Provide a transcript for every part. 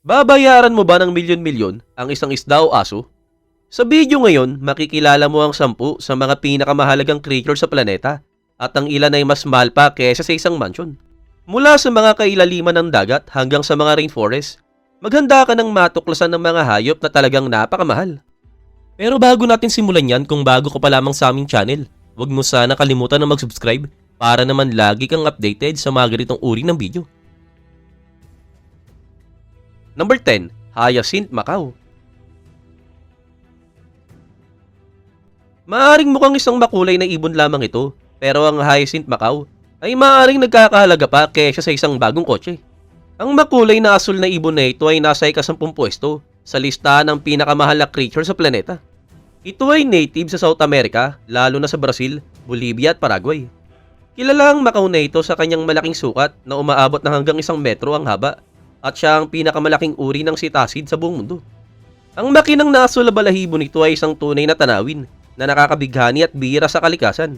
Babayaran mo ba ng milyon-milyon ang isang isda o aso? Sa video ngayon, makikilala mo ang 10 sa mga pinakamahalagang creature sa planeta at ang ilan ay mas mahal pa kaysa sa isang mansion. Mula sa mga kailaliman ng dagat hanggang sa mga rainforest, maghanda ka ng matuklasan ng mga hayop na talagang napakamahal. Pero bago natin simulan yan, kung bago ka pa lamang sa aming channel, huwag mo sana kalimutan na mag-subscribe para naman lagi kang updated sa mga ganitong uri ng video. Number 10. Hyacinth Macaw. Maaring mukhang isang makulay na ibon lamang ito, pero ang Hyacinth Macaw ay maaring nagkakahalaga pa kaysa sa isang bagong kotse. Ang makulay na asul na ibon na ito ay nasa ika-10 pwesto sa listahan ng pinakamahal na creature sa planeta. Ito ay native sa South America, lalo na sa Brazil, Bolivia at Paraguay. Kilala ang Macaw na ito sa kanyang malaking sukat na umaabot na hanggang 1 metro ang haba at siya ang pinakamalaking uri ng sitasid sa buong mundo. Ang makinang na asul na balahibo nito ay isang tunay na tanawin na nakakabighani at bihira sa kalikasan.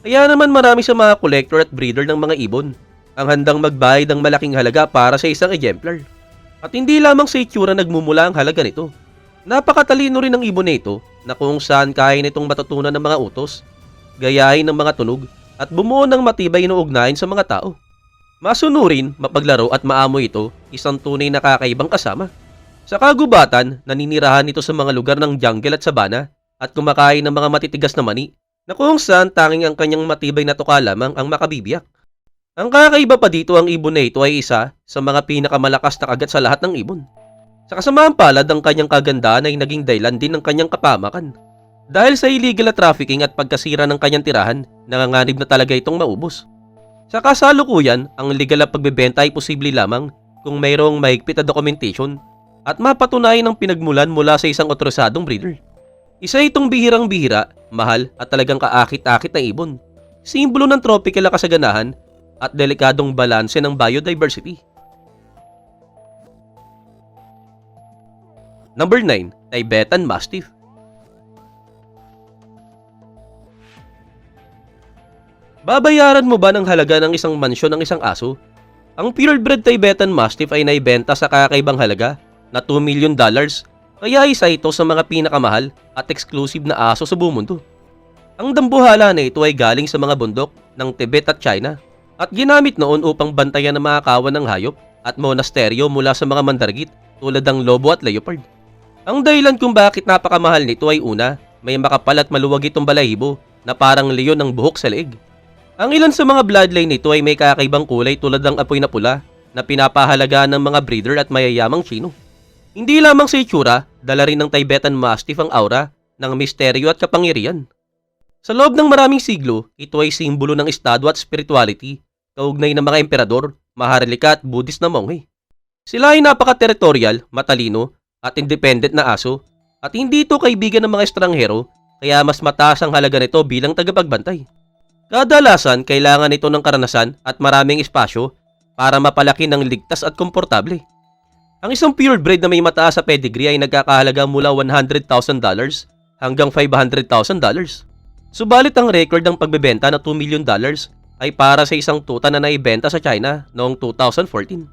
Kaya naman marami sa mga collector at breeder ng mga ibon ang handang magbayad ng malaking halaga para sa isang exemplar. At hindi lamang sa itsura nagmumula ang halaga nito. Napakatalino rin ng ibon na ito na kung saan kaya nitong matutunan ng mga utos, gayahin ng mga tunog at bumuo ng matibay na ugnayan sa mga tao. Masunurin, mapaglaro at maamoy ito, isang tunay na kakaibang kasama. Sa kagubatan, naninirahan ito sa mga lugar ng jungle at sabana at kumakain ng mga matitigas na mani na kung saan tanging ang kanyang matibay na tuka lamang ang makabibiyak. Ang kakaiba pa dito, ang ibon na ito ay isa sa mga pinakamalakas na kagat sa lahat ng ibon. Sa kasamaang palad, ang kanyang kagandahan ay naging dahilan din ng kanyang kapamakan. Dahil sa illegal na trafficking at pagkasira ng kanyang tirahan, nanganganib na talaga itong maubos. Sa kasalukuyan, ang legal na pagbebenta ay posible lamang kung mayroong mahigpit na documentation at mapatunayan ng pinagmulan mula sa isang otorisadong breeder. Isa itong bihirang-bihira, mahal at talagang kaakit-akit na ibon. Simbolo ng tropical na kasaganahan at delikadong balanse ng biodiversity. Number 9. Tibetan Mastiff. Babayaran mo ba ng halaga ng isang mansyon ng isang aso? Ang purebred Tibetan Mastiff ay naibenta sa kakaibang halaga na $2 million, kaya isa ito sa mga pinakamahal at exclusive na aso sa buong mundo. Ang dambuhala na ito ay galing sa mga bundok ng Tibet at China at ginamit noon upang bantayan ang mga kawan ng hayop at monasteryo mula sa mga mandargit tulad ng lobo at leopard. Ang dahilan kung bakit napakamahal nito ay una, may makapal at maluwag itong balahibo na parang leon ng buhok sa leeg. Ang ilan sa mga bloodline nito ay may kakaibang kulay tulad ng apoy na pula na pinapahalagaan ng mga breeder at mayayamang Chino. Hindi lamang sa itsura, dala rin ng Tibetan Mastiff ang aura ng misteryo at kapangyarihan. Sa loob ng maraming siglo, ito ay simbolo ng estado at spirituality, kaugnay ng mga emperador, maharlika at Buddhist na monghe. Sila ay napaka-territorial, matalino at independent na aso at hindi ito kaibigan ng mga estranghero, kaya mas mataas ang halaga nito bilang tagapagbantay. Kadalasan, kailangan ito ng karanasan at maraming espasyo para mapalaki ng ligtas at komportable. Ang isang purebred na may mataas sa pedigree ay nagkakahalaga mula $100,000 hanggang $500,000. Subalit ang record ng pagbebenta na $2 million ay para sa isang tuta na naibenta sa China noong 2014.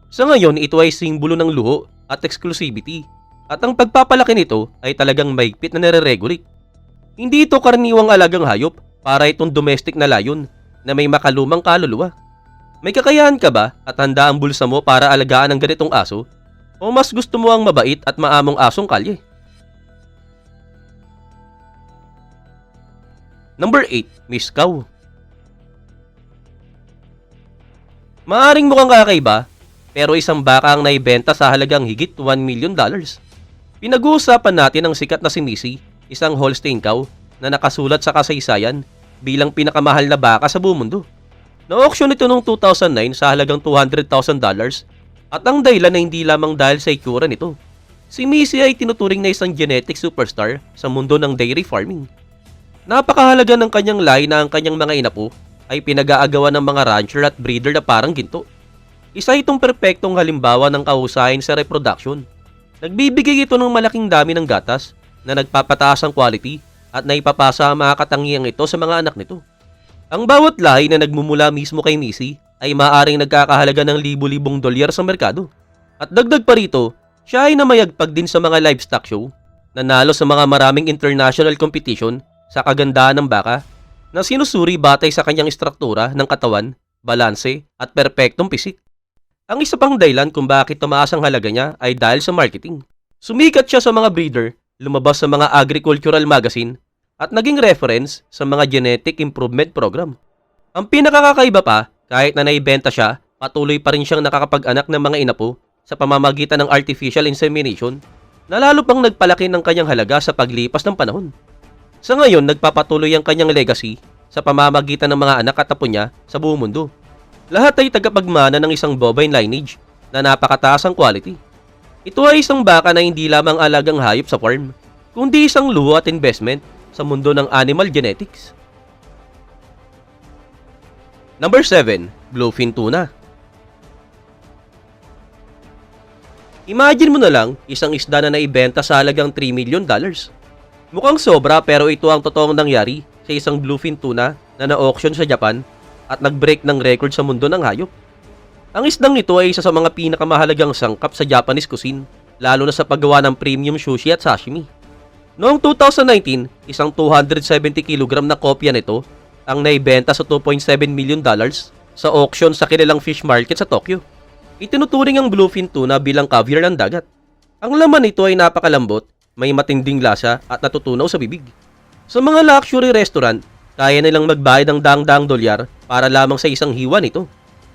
Sa ngayon, ito ay simbolo ng luho at exclusivity at ang pagpapalaki nito ay talagang mahigpit na nire-regulate. Hindi ito karaniwang alagang hayop, para itong domestic na layon na may makalumang kaluluwa. May kakayahan ka ba at handa ang bulsa mo para alagaan ang ganitong aso? O mas gusto mo ang mabait at maamong asong kalye? Number 8. Miskaw. Maaring mukhang kakaiba, pero isang baka ang naibenta sa halagang higit $1 million. Pinag-uusapan natin ang sikat na si Missy, isang Holstein cow na nakasulat sa kasaysayan bilang pinakamahal na baka sa buong mundo. Na-auction ito noong 2009 sa halagang $200,000 at ang dahilan na hindi lamang dahil sa itsura nito. Si Missy ay tinuturing na isang genetic superstar sa mundo ng dairy farming. Napakahalaga ng kanyang lahi na ang kanyang mga inapo ay pinag-aagawan ng mga rancher at breeder na parang ginto. Isa itong perpektong halimbawa ng kahusayan sa reproduction. Nagbibigay ito ng malaking dami ng gatas na nagpapataas ang quality at naipapasa ang mga katangiang ito sa mga anak nito. Ang bawat lahi na nagmumula mismo kay Missy ay maaaring nagkakahalaga ng libu-libong dolyar sa merkado. At dagdag pa rito, siya ay namayagpag din sa mga livestock show, nanalo sa mga maraming international competition sa kagandahan ng baka na sinusuri batay sa kanyang istruktura ng katawan, balanse at perpektong pisik. Ang isa pang dahilan kung bakit tumaas ang halaga niya ay dahil sa marketing. Sumikat siya sa mga breeder, lumabas sa mga agricultural magazine at naging reference sa mga genetic improvement program. Ang pinakakakaiba pa, kahit na naibenta siya, patuloy pa rin siyang nakakapag-anak ng mga inapo sa pamamagitan ng artificial insemination na lalo pang nagpalaki ng kanyang halaga sa paglipas ng panahon. Sa ngayon, nagpapatuloy ang kanyang legacy sa pamamagitan ng mga anak at apo niya sa buong mundo. Lahat ay tagapagmana ng isang bovine lineage na napakataas ang quality. Ito ay isang baka na hindi lamang alagang hayop sa farm, kundi isang luho at investment sa mundo ng animal genetics. Number 7. Bluefin Tuna. Imagine mo na lang isang isda na naibenta sa halagang $3 million. Mukhang sobra pero ito ang totoong nangyari sa isang bluefin tuna na na-auction sa Japan at nag-break ng record sa mundo ng hayop. Ang isdang ito ay isa sa mga pinakamahalagang sangkap sa Japanese cuisine, lalo na sa paggawa ng premium sushi at sashimi. Noong 2019, isang 270 kg na kopya nito ang naibenta sa $2.7 million sa auction sa kilalang fish market sa Tokyo. Itinuturing ang bluefin tuna bilang caviar ng dagat. Ang laman nito ay napakalambot, may matinding lasa at natutunaw sa bibig. Sa mga luxury restaurant, kaya nilang magbayad ng daang-daang dolyar para lamang sa isang hiwa nito.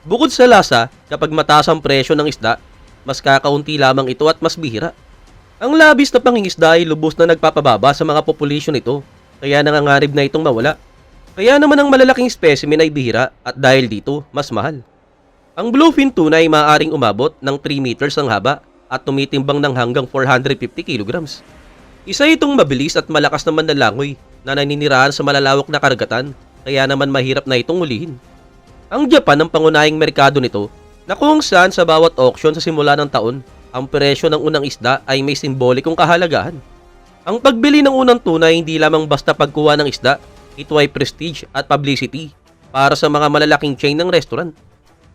Bukod sa lasa, kapag mataas ang presyo ng isda, mas kakaunti lamang ito at mas bihira. Ang labis na pangingisda ay lubos na nagpapababa sa mga populasyon nito, kaya nangangarib na itong mawala. Kaya naman ang malalaking specimen ay bihira at dahil dito, mas mahal. Ang bluefin tuna ay maaaring umabot ng 3 meters ang haba at tumitimbang ng hanggang 450 kilograms. Isa itong mabilis at malakas na manlalangoy na naninirahan sa malalawak na karagatan, kaya naman mahirap na itong hulihin. Ang Japan ang pangunahing merkado nito na kung saan sa bawat auction sa simula ng taon, ang presyo ng unang isda ay may simbolikong kahalagahan. Ang pagbili ng unang tuna ay hindi lamang basta pagkuha ng isda, ito ay prestige at publicity para sa mga malalaking chain ng restaurant.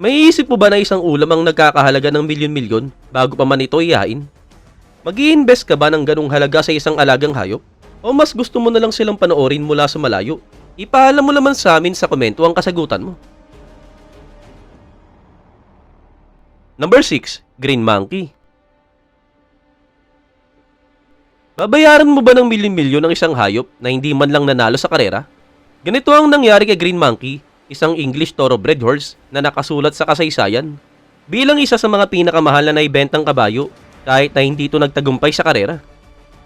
May isip mo ba na isang ulam ang nagkakahalaga ng milyon-milyon bago pa man ito ihain? Mag-i-invest ka ba ng ganung halaga sa isang alagang hayop? O mas gusto mo na lang silang panoorin mula sa malayo? Ipaalam mo naman sa amin sa komento ang kasagutan mo. Number 6. Green Monkey. Babayaran mo ba ng milyon-milyon ang isang hayop na hindi man lang nanalo sa karera? Ganito ang nangyari kay Green Monkey, isang English thoroughbred horse na nakasulat sa kasaysayan bilang isa sa mga pinakamahal na naibentang kabayo kahit na hindi ito nagtagumpay sa karera.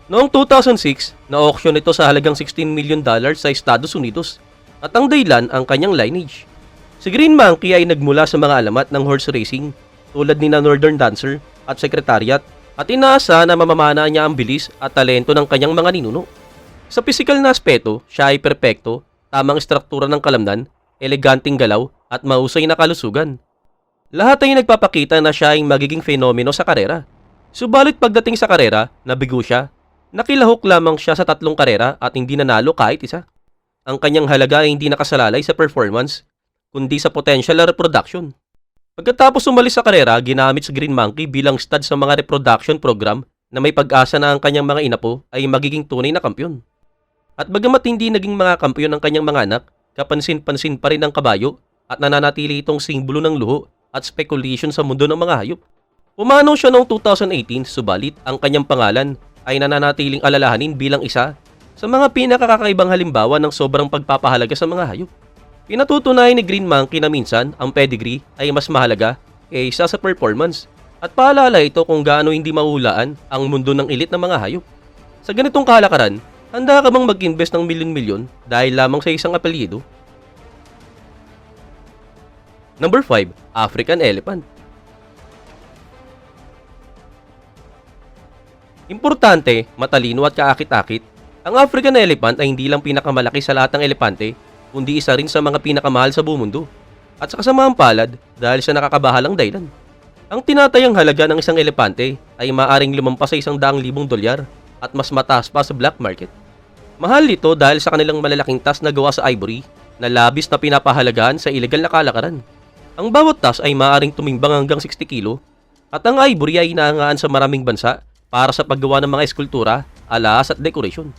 Noong 2006, na-auction ito sa halagang $16 million sa Estados Unidos at ang dahilan ang kanyang lineage. Si Green Monkey ay nagmula sa mga alamat ng horse racing tulad ni Northern Dancer at Secretariat at inaasa na mamamana niya ang bilis at talento ng kanyang mga ninuno. Sa pisikal na aspeto, siya ay perpekto, tamang istruktura ng kalamnan, eleganting galaw at mahusay na kalusugan. Lahat ay nagpapakita na siya ay magiging fenomeno sa karera. Subalit pagdating sa karera, nabigo siya. Nakilahok lamang siya sa 3 karera at hindi nanalo kahit isa. Ang kanyang halaga ay hindi nakasalalay sa performance, kundi sa potential na reproduction. Pagkatapos umalis sa karera, ginamit si Green Monkey bilang stud sa mga reproduction program na may pag-asa na ang kanyang mga inapo ay magiging tunay na kampyon. At bagamat hindi naging mga kampyon ang kanyang mga anak, kapansin-pansin pa rin ang kabayo at nananatili itong simbolo ng luho at speculation sa mundo ng mga hayop. Pumanaw siya noong 2018, subalit ang kanyang pangalan ay nananatiling alalahanin bilang isa sa mga pinakakakaibang halimbawa ng sobrang pagpapahalaga sa mga hayop. Pinatutunayan ni Green Monkey na minsan ang pedigree ay mas mahalaga kaysa sa performance at paalala ito kung gaano hindi mahulaan ang mundo ng elite ng mga hayop. Sa ganitong kalakaran, handa ka bang mag-invest ng milyon-milyon dahil lamang sa isang apelyido? Number 5. African Elephant. Importante, matalino at kaakit-akit, ang African Elephant ay hindi lang pinakamalaki sa lahat ng elepante, kundi isa rin sa mga pinakamahal sa buong mundo. At sa kasamaang palad dahil sa nakakabahalang dahilan. Ang tinatayang halaga ng isang elepante ay maaring lumampas sa $100,000 at mas mataas pa sa black market. Mahal ito dahil sa kanilang malalaking tas na gawa sa ivory na labis na pinapahalagaan sa ilegal na kalakaran. Ang bawat tas ay maaaring tumimbang hanggang 60 kilo At ang ivory ay inaangaan sa maraming bansa para sa paggawa ng mga eskultura, alas at dekorasyon.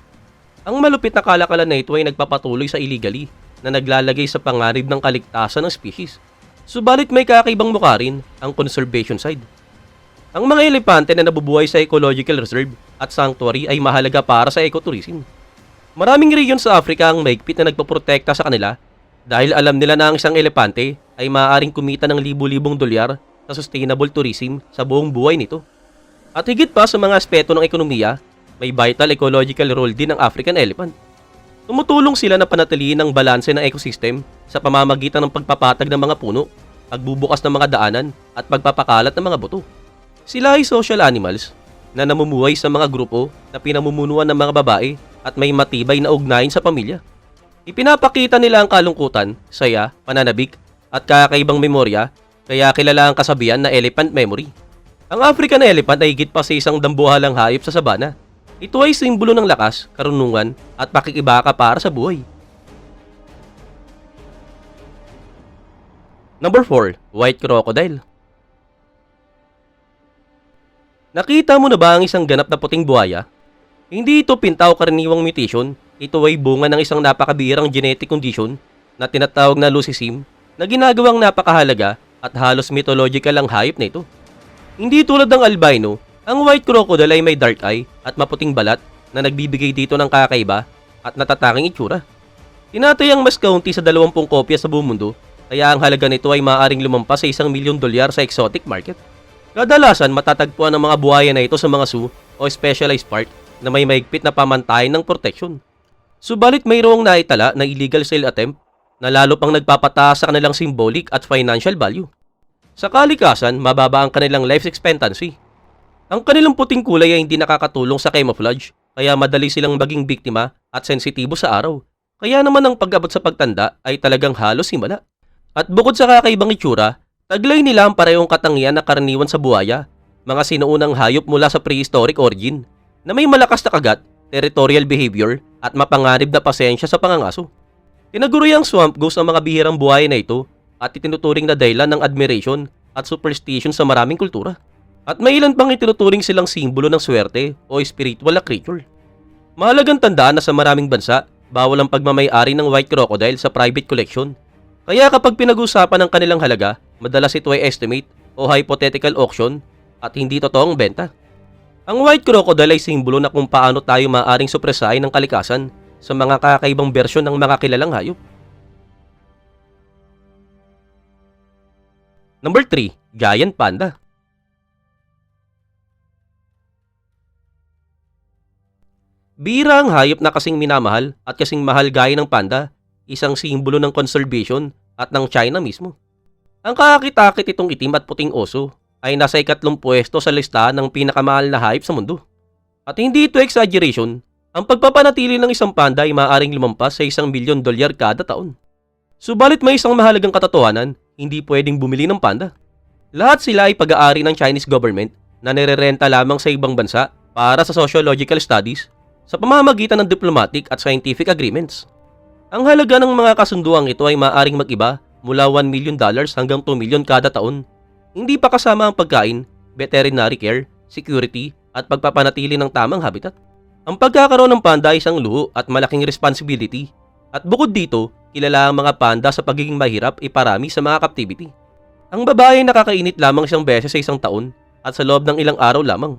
Ang malupit na kalakalan na ito ay nagpapatuloy sa illegally na naglalagay sa panganib ng kaligtasan ng species. Subalit may kakaibang mukha rin ang conservation side. Ang mga elepante na nabubuhay sa ecological reserve at sanctuary ay mahalaga para sa ecotourism. Maraming rehiyon sa Africa ang mahigpit na nagpoprotekta sa kanila dahil alam nila na ang isang elepante ay maaaring kumita ng libu-libong dolyar sa sustainable tourism sa buong buhay nito. At higit pa sa mga aspeto ng ekonomiya, may vital ecological role din ang African elephant. Tumutulong sila na panatilihin ang balanse ng ecosystem sa pamamagitan ng pagpapatag ng mga puno, pagbubukas ng mga daanan at pagpapakalat ng mga buto. Sila ay social animals na namumuhay sa mga grupo na pinamumunuan ng mga babae at may matibay na ugnayan sa pamilya. Ipinapakita nila ang kalungkutan, saya, pananabik at kakaibang memorya, kaya kilala ang kasabihan na elephant memory. Ang African elephant ay higit pa sa isang dambuhalang hayop sa sabana. Ito ay simbolo ng lakas, karunungan at pakikibaka para sa buhay. Number 4. White crocodile. Nakita mo na ba ang isang ganap na puting buhaya? Hindi ito pinta o karaniwang mutation, ito ay bunga ng isang napakabihirang genetic condition na tinatawag na leucism na ginagawang napakahalaga at halos mythological ang hayop na ito. Hindi tulad ng albino, ang white crocodile ay may dark eye at maputing balat na nagbibigay dito ng kakaiba at natataking itsura. Tinatayang mas kaunti sa 20 kopya sa buong mundo, kaya ang halaga nito ay maaaring lumampas sa $1,000,000 sa exotic market. Kadalasan matatagpuan ang mga buhaya na ito sa mga zoo o specialized park na may mahigpit na pamantayan ng protection. Subalit mayroong naitala na illegal sale attempt na lalo pang nagpapataas sa kanilang symbolic at financial value. Sa kalikasan, mababa ang kanilang life expectancy. Ang kanilang puting kulay ay hindi nakakatulong sa camouflage, kaya madali silang maging biktima at sensitibo sa araw. Kaya naman ang pag-abot sa pagtanda ay talagang halos himala. At bukod sa kakaibang itsura, taglay nila ang parehong katangian na karaniwan sa buhaya, mga sinuunang hayop mula sa prehistoric origin, na may malakas na kagat, territorial behavior, at mapanganib na pasensya sa pangangaso. Tinaguri ang swamp ghost ang mga bihirang buhaya na ito at itinuturing na dahilan ng admiration at superstition sa maraming kultura. At may ilan pang itinuturing silang simbolo ng swerte o spiritual na creature. Mahalagang tandaan na sa maraming bansa, bawal ang pagmamay-ari ng white crocodile sa private collection. Kaya kapag pinag-usapan ang kanilang halaga, madalas ito ay estimate o hypothetical auction at hindi totoong benta. Ang white crocodile ay simbolo na kung paano tayo maaaring supresahin ng kalikasan sa mga kakaibang bersyon ng mga kilalang hayop. Number 3. Giant Panda. Bihira ang hayop na kasing minamahal at kasing mahal gaya ng panda, isang simbolo ng conservation at ng China mismo. Ang kakakit-akit itong itim at puting oso ay nasa 2nd pwesto sa listahan ng pinakamahal na hayop sa mundo. At hindi ito exaggeration, ang pagpapanatili ng isang panda ay maaaring lumampas sa $1,000,000 kada taon. Subalit may isang mahalagang katotohanan, hindi pwedeng bumili ng panda. Lahat sila ay pag-aari ng Chinese government na nirerenta lamang sa ibang bansa para sa sociological studies sa pamamagitan ng diplomatic at scientific agreements. Ang halaga ng mga kasunduang ito ay maaaring mag-iba mula $1,000,000 hanggang $2,000,000 kada taon. Hindi pa kasama ang pagkain, veterinary care, security at pagpapanatili ng tamang habitat. Ang pagkakaroon ng panda ay isang luho at malaking responsibility. At bukod dito, kilala ang mga panda sa pagiging mahirap iparami sa mga captivity. Ang babae ay nakakainit lamang isang beses sa isang taon at sa loob ng ilang araw lamang.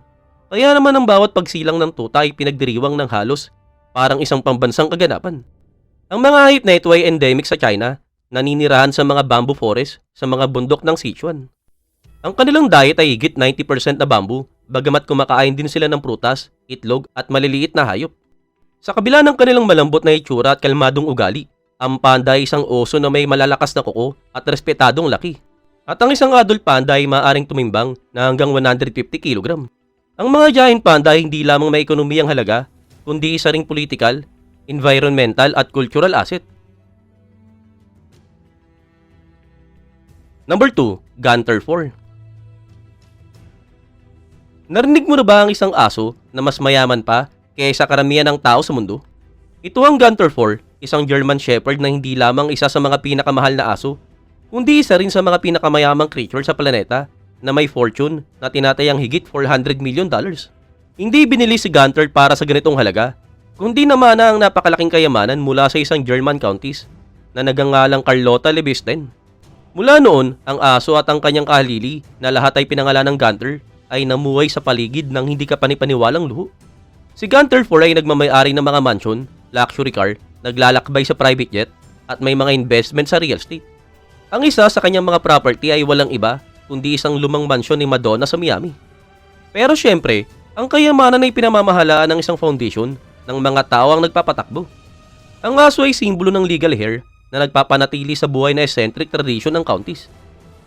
Kaya naman ang bawat pagsilang ng tuta ay pinagdiriwang ng halos parang isang pambansang kaganapan. Ang mga hayop na ito ay endemic sa China, naninirahan sa mga bamboo forest sa mga bundok ng Sichuan. Ang kanilang diet ay higit 90% na bamboo, bagamat kumakain din sila ng prutas, itlog at maliliit na hayop. Sa kabila ng kanilang malambot na itsura at kalmadong ugali, ang panda ay isang oso na may malalakas na kuko at respetadong laki. At ang isang adult panda ay maaaring tumimbang na hanggang 150 kg. Ang mga giant panda ay hindi lamang may ekonomiyang halaga, kundi isa ring political, environmental at cultural asset. Number 2. Gunter 4. Narinig mo na ba ang isang aso na mas mayaman pa kaysa karamihan ng tao sa mundo? Ito ang Gunter 4, isang German Shepherd na hindi lamang isa sa mga pinakamahal na aso, kundi isa rin sa mga pinakamayamang creature sa planeta na may fortune na tinatayang higit $400 million. Hindi binili si Gunter para sa ganitong halaga, kundi naman ang napakalaking kayamanan mula sa isang German countess na nagangalang Carlotta Lebesden. Mula noon, ang aso at ang kanyang kahalili na lahat ay pinangalan ng Gunter ay namuhay sa paligid ng hindi kapanipaniwalang luho. Si Gunter 4 ay nagmamay-ari ng mga mansion, luxury car, naglalakbay sa private jet, at may mga investment sa real estate. Ang isa sa kanyang mga property ay walang iba kundi isang lumang mansyon ni Madonna sa Miami. Pero syempre, ang kayamanan ay pinamamahalaan ng isang foundation ng mga tao ang nagpapatakbo. Ang aso ay simbolo ng legal hair na nagpapanatili sa buhay na eccentric tradition ng counties.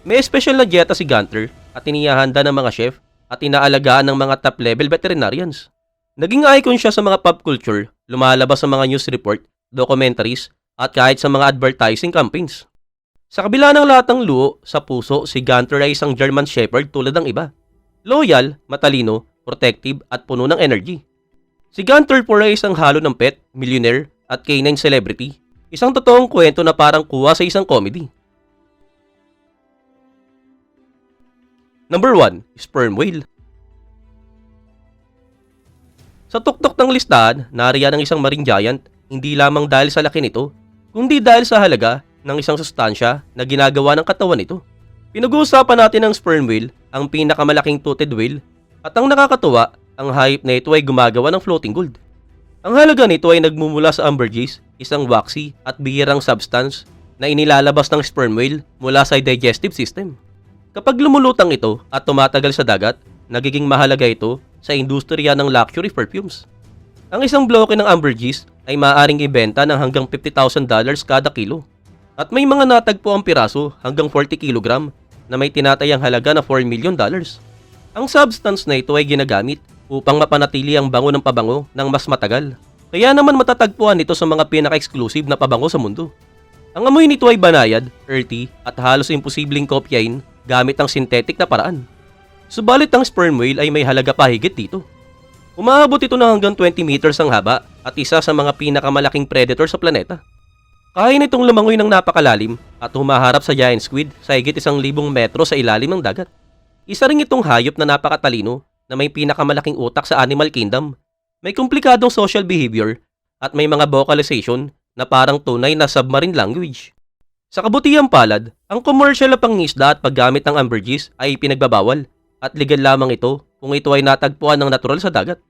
May special na dieta si Gunter at inihahanda ng mga chef at inaalagaan ng mga top-level veterinarians. Naging icon siya sa mga pop culture, lumalabas sa mga news report, documentaries, at kahit sa mga advertising campaigns. Sa kabila ng lahat ng luho, sa puso, si Gunter ay isang German Shepherd tulad ng iba. Loyal, matalino, protective, at puno ng energy. Si Gunter 4 ay isang halo ng pet, millionaire, at canine celebrity. Isang totoong kwento na parang kuha sa isang comedy. Number 1, Sperm Whale. Sa tuktok ng listahan, nariyan ang isang marine giant, hindi lamang dahil sa laki nito, kundi dahil sa halaga ng isang sustansya na ginagawa ng katawan nito. Pinag-uusapan natin ang sperm whale, ang pinakamalaking toothed whale, at ang nakakatuwa, ang hayop na ito ay gumagawa ng floating gold. Ang halaga nito ay nagmumula sa ambergris, isang waxy at bihirang substance na inilalabas ng sperm whale mula sa digestive system. Kapag lumulutang ito at tumatagal sa dagat, nagiging mahalaga ito sa industriya ng luxury perfumes. Ang isang bloke ng ambergris ay maaaring ibenta ng hanggang $50,000 kada kilo. At may mga natagpo ang piraso hanggang 40 kg na may tinatayang halaga na $4 million. Ang substance na ito ay ginagamit upang mapanatili ang bango ng pabango ng mas matagal. Kaya naman matatagpuan ito sa mga pinaka-exclusive na pabango sa mundo. Ang amoy nito ay banayad, earthy, at halos imposibleng kopyain gamit ang synthetic na paraan. Subalit ang sperm whale ay may halaga pa higit dito. Umaabot ito ng hanggang 20 meters ang haba at isa sa mga pinakamalaking predator sa planeta. Kaya nitong lumangoy ng napakalalim at humaharap sa giant squid sa higit 1,000 metro sa ilalim ng dagat. Isa rin itong hayop na napakatalino na may pinakamalaking utak sa animal kingdom, may komplikadong social behavior at may mga vocalization na parang tunay na submarine language. Sa kabutihang palad, ang commercial na pangingisda at paggamit ng ambergris ay pinagbabawal at legal lamang ito kung ito ay natagpuan ng natural sa dagat.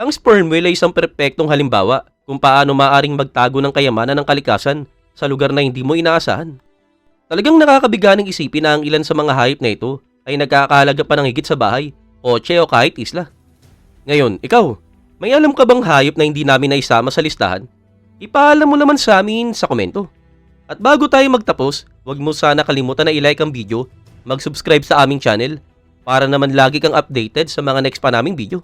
Ang sperm whale ay isang perpektong halimbawa kung paano maaaring magtago ng kayamanan ng kalikasan sa lugar na hindi mo inaasahan. Talagang nakakabiganing isipin na ang ilan sa mga hayop na ito ay nagkakahalaga pa ng higit sa bahay, kotse o kahit isla. Ngayon, ikaw, may alam ka bang hayop na hindi namin naisama sa listahan? Ipaalam mo naman sa amin sa komento. At bago tayo magtapos, huwag mo sana kalimutan na i-like ang video, mag-subscribe sa aming channel para naman lagi kang updated sa mga next pa naming video.